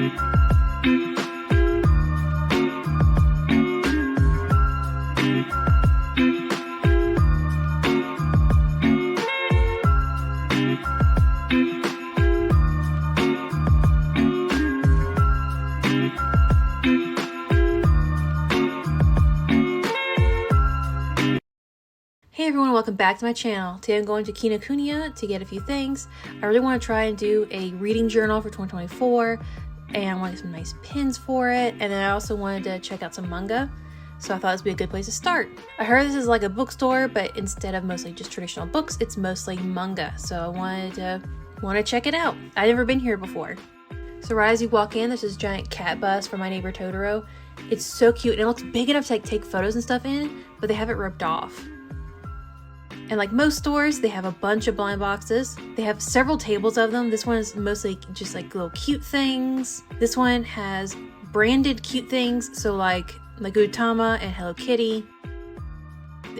Hey everyone, welcome back to my channel. Today I'm going to Kinokuniya to get a few things. I really want to try and do a reading journal for 2024, and I want to get some nice pins for it, and then I also wanted to check out some manga, so I thought this would be a good place to start. I heard this is like a bookstore, but instead of mostly just traditional books, it's mostly manga, so I wanted to check it out. I've never been here before. So right as you walk in, there's this giant cat bus from My Neighbor Totoro. It's so cute, and it looks big enough to like take photos and stuff in, but they have it roped off. And like most stores, they have a bunch of blind boxes. They have several tables of them. This one is mostly just like little cute things. This one has branded cute things, so like Gudetama and Hello Kitty.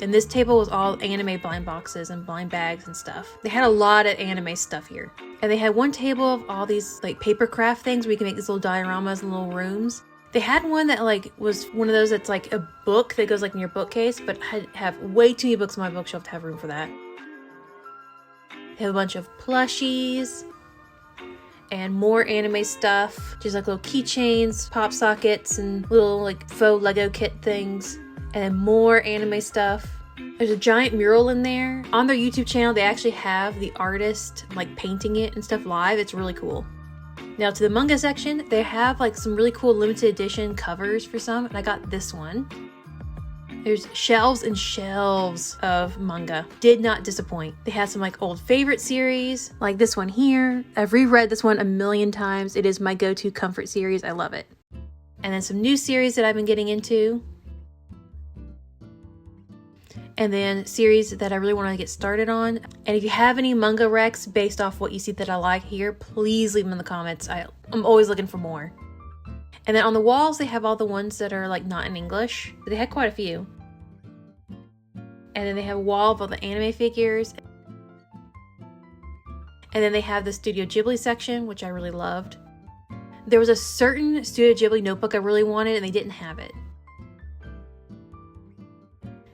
And this table was all anime blind boxes and blind bags and stuff. They had a lot of anime stuff here. And they had one table of all these like paper craft things where you can make these little dioramas and little rooms. They had one that like was one of those that's like a book that goes like in your bookcase, but I have way too many books on my bookshelf to have room for that. They have a bunch of plushies and more anime stuff, just like little keychains, pop sockets, and little like faux Lego kit things, and then more anime stuff. There's a giant mural in there. On their YouTube channel, they actually have the artist like painting it and stuff live. It's really cool. Now to the manga section, they have like some really cool limited edition covers for some, and I got this one. There's shelves and shelves of manga. Did not disappoint. They had some like old favorite series, like this one here. I've reread this one a million times. It is my go-to comfort series. I love it. And then some new series that I've been getting into. And then series that I really want to get started on. And if you have any manga recs based off what you see that I like here, please leave them in the comments. I'm always looking for more. And then on the walls, they have all the ones that are like not in English, but they had quite a few. And then they have a wall of all the anime figures. And then they have the Studio Ghibli section, which I really loved. There was a certain Studio Ghibli notebook I really wanted, and they didn't have it.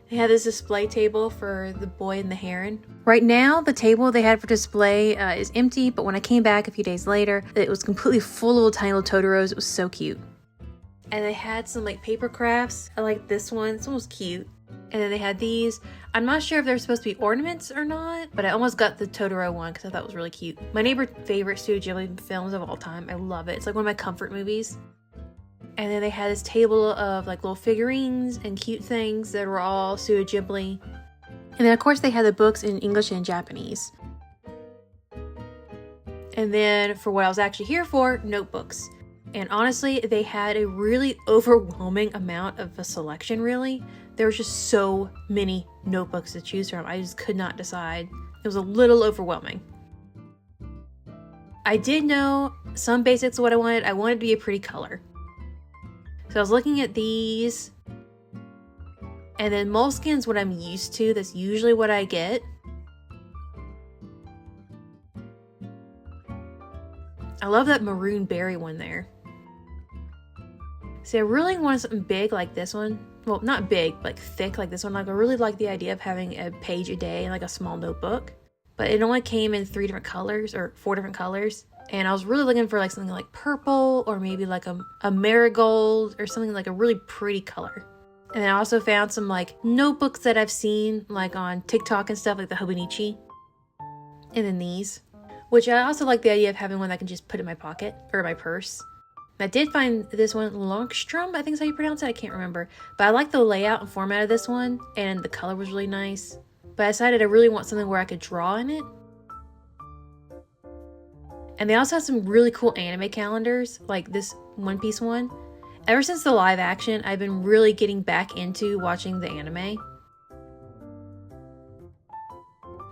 They had this display table for The Boy and the Heron. Right now, the table they had for display is empty, but when I came back a few days later, it was completely full of little tiny little Totoros. It was so cute. And they had some like paper crafts. I like this one. This one was cute. And then they had these. I'm not sure if they're supposed to be ornaments or not, but I almost got the Totoro one because I thought it was really cute. My neighbor's favorite Studio Ghibli films of all time. I love it. It's like one of my comfort movies. And then they had this table of like little figurines and cute things that were all Studio Ghibli. And then of course they had the books in English and Japanese. And then for what I was actually here for, notebooks. And honestly, they had a really overwhelming amount of a selection, really. There was just so many notebooks to choose from. I just could not decide. It was a little overwhelming. I did know some basics of what I wanted. I wanted to be a pretty color. So I was looking at these, and then Moleskin's what I'm used to. That's usually what I get. I love that maroon berry one there. See, I really wanted something big like this one. Well, not big, but like thick like this one. Like I really like the idea of having a page a day and like a small notebook. But it only came in 3 different colors, or 4 different colors. And I was really looking for like something like purple, or maybe like a marigold, or something like a really pretty color. And I also found some like notebooks that I've seen like on TikTok and stuff, like the Hobonichi. And then these, which I also like the idea of having one that I can just put in my pocket or my purse. And I did find this one, Longstrom, I think is how you pronounce it. I can't remember. But I like the layout and format of this one, and the color was really nice. But I decided I really want something where I could draw in it. And they also have some really cool anime calendars, like this One Piece one. Ever since the live action, I've been really getting back into watching the anime.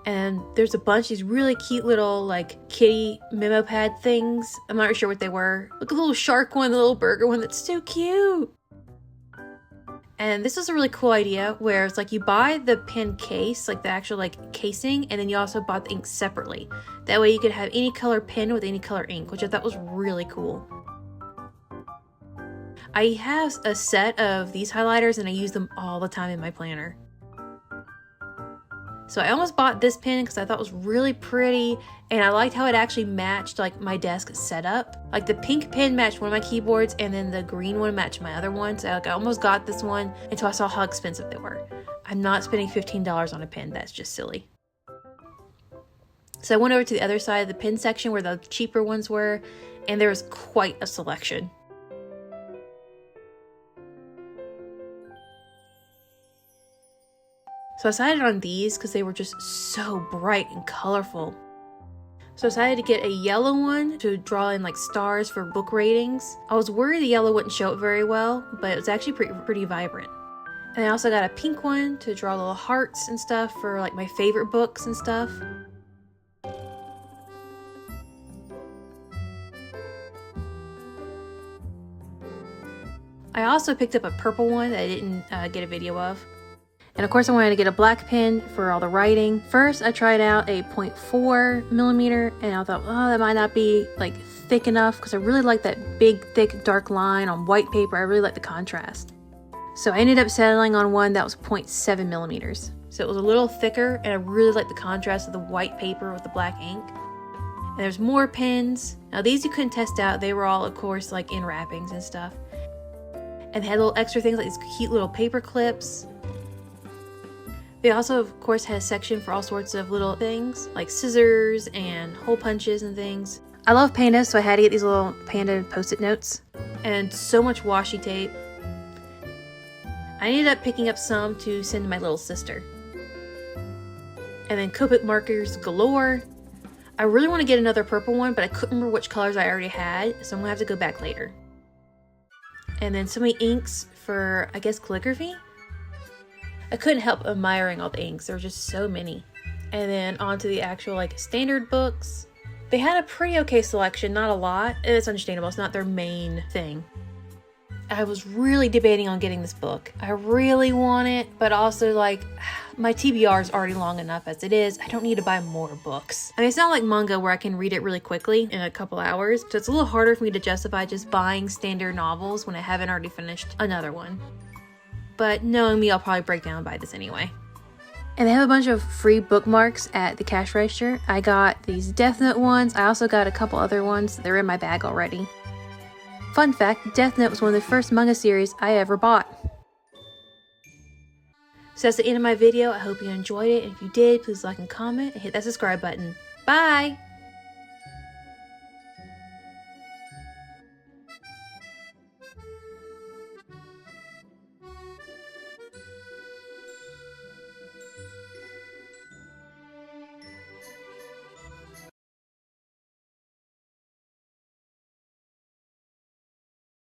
And there's a bunch of these really cute little like kitty memo pad things. I'm not really sure what they were. Look at the little shark one, the little burger one, that's so cute. And this is a really cool idea where it's like you buy the pen case, like the actual like casing, and then you also bought the ink separately. That way you could have any color pen with any color ink, which I thought was really cool. I have a set of these highlighters and I use them all the time in my planner. So I almost bought this pen because I thought it was really pretty and I liked how it actually matched like my desk setup. Like the pink pen matched one of my keyboards and then the green one matched my other one. So like I almost got this one until I saw how expensive they were. I'm not spending $15 on a pen, that's just silly. So I went over to the other side of the pen section where the cheaper ones were, and there was quite a selection. So I decided on these because they were just so bright and colorful. So I decided to get a yellow one to draw in like stars for book ratings. I was worried the yellow wouldn't show up very well, but it was actually pretty vibrant. And I also got a pink one to draw little hearts and stuff for like my favorite books and stuff. I also picked up a purple one that I didn't get a video of. And of course I wanted to get a black pen for all the writing. First I tried out a 0.4 millimeter and I thought, oh, that might not be like thick enough because I really like that big, thick, dark line on white paper. I really like the contrast. So I ended up settling on one that was 0.7 millimeters. So it was a little thicker and I really like the contrast of the white paper with the black ink. And there's more pens. Now these you couldn't test out. They were all, of course, like in wrappings and stuff. And they had little extra things like these cute little paper clips. They also, of course, had a section for all sorts of little things like scissors and hole punches and things. I love pandas, so I had to get these little panda post-it notes and so much washi tape. I ended up picking up some to send to my little sister. And then Copic markers galore. I really want to get another purple one, but I couldn't remember which colors I already had, so I'm gonna have to go back later. And then so many inks for, I guess, calligraphy. I couldn't help admiring all the inks. There were just so many. And then onto the actual like standard books. They had a pretty okay selection, not a lot. It's understandable, it's not their main thing. I was really debating on getting this book. I really want it, but also like my TBR is already long enough as it is. I don't need to buy more books. I mean, it's not like manga where I can read it really quickly in a couple hours. So it's a little harder for me to justify just buying standard novels when I haven't already finished another one. But knowing me, I'll probably break down and buy this anyway. And they have a bunch of free bookmarks at the cash register. I got these Death Note ones. I also got a couple other ones. They're in my bag already. Fun fact, Death Note was one of the first manga series I ever bought. So that's the end of my video. I hope you enjoyed it. And if you did, please like and comment and hit that subscribe button. Bye!